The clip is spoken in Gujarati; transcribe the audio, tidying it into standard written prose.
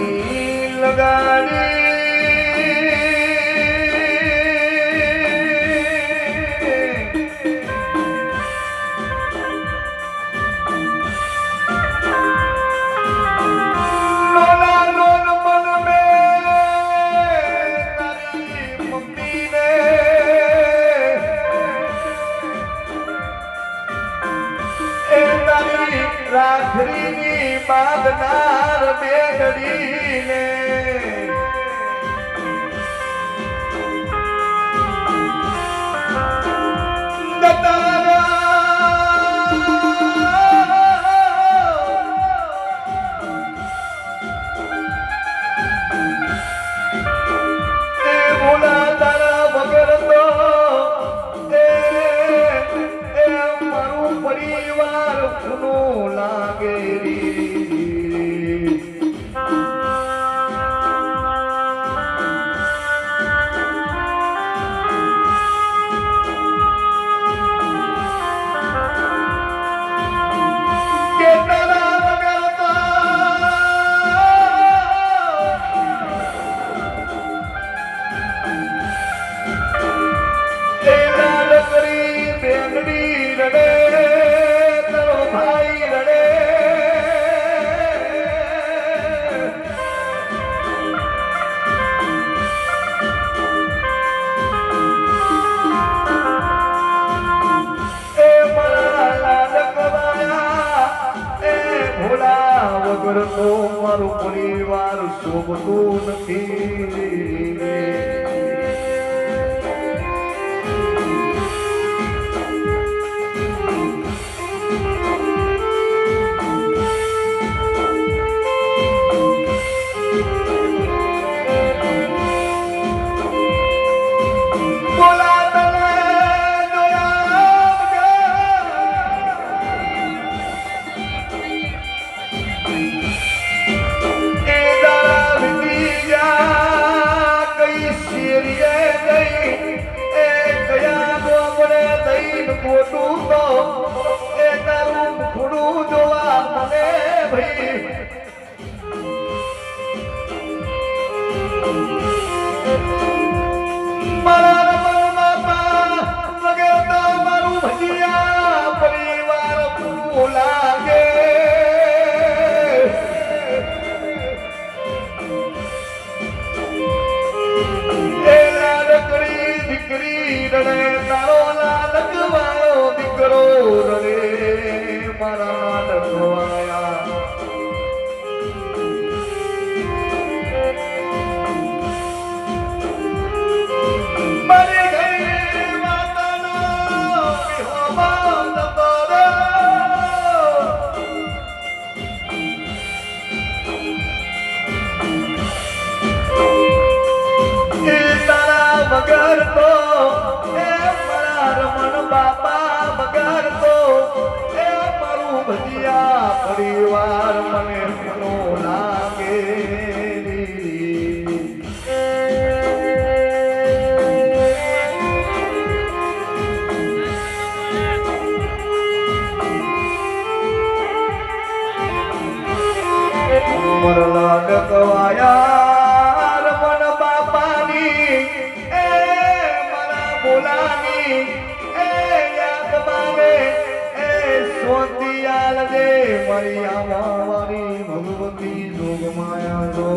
રાખડી લગાડી રાખડીની બાંધનાર બેગડીને ભોલા તારા વગર તો મારું પરિવાર ખૂનો લાગે તો મારું પરિવાર શોભતું નથી ખોટું તો એ તારું ખોડું જોવા મને ભાઈ મારા રમણ વગર તો મારું ભજીયા પરિવાર પૂરું લાગે એ લાડકડી દીકરી રડે તારો લાડકવાયો દીકરો રડે મારા લાડકવાયા મારી ઘરે માતાનો વિહોબા જતો રે એ તારા વગર તો એ મારા રમણ બાપા વગર તો એ મારું ભજીયા પરિવાર મને ઘણો લાગે મરલા ડકવાયા રમણ બાપાની એ મારા બોલાની એ યાદ મારે એ સોતિયાલ દે મારી આવા મારી ભગવતી જોગ માયા જો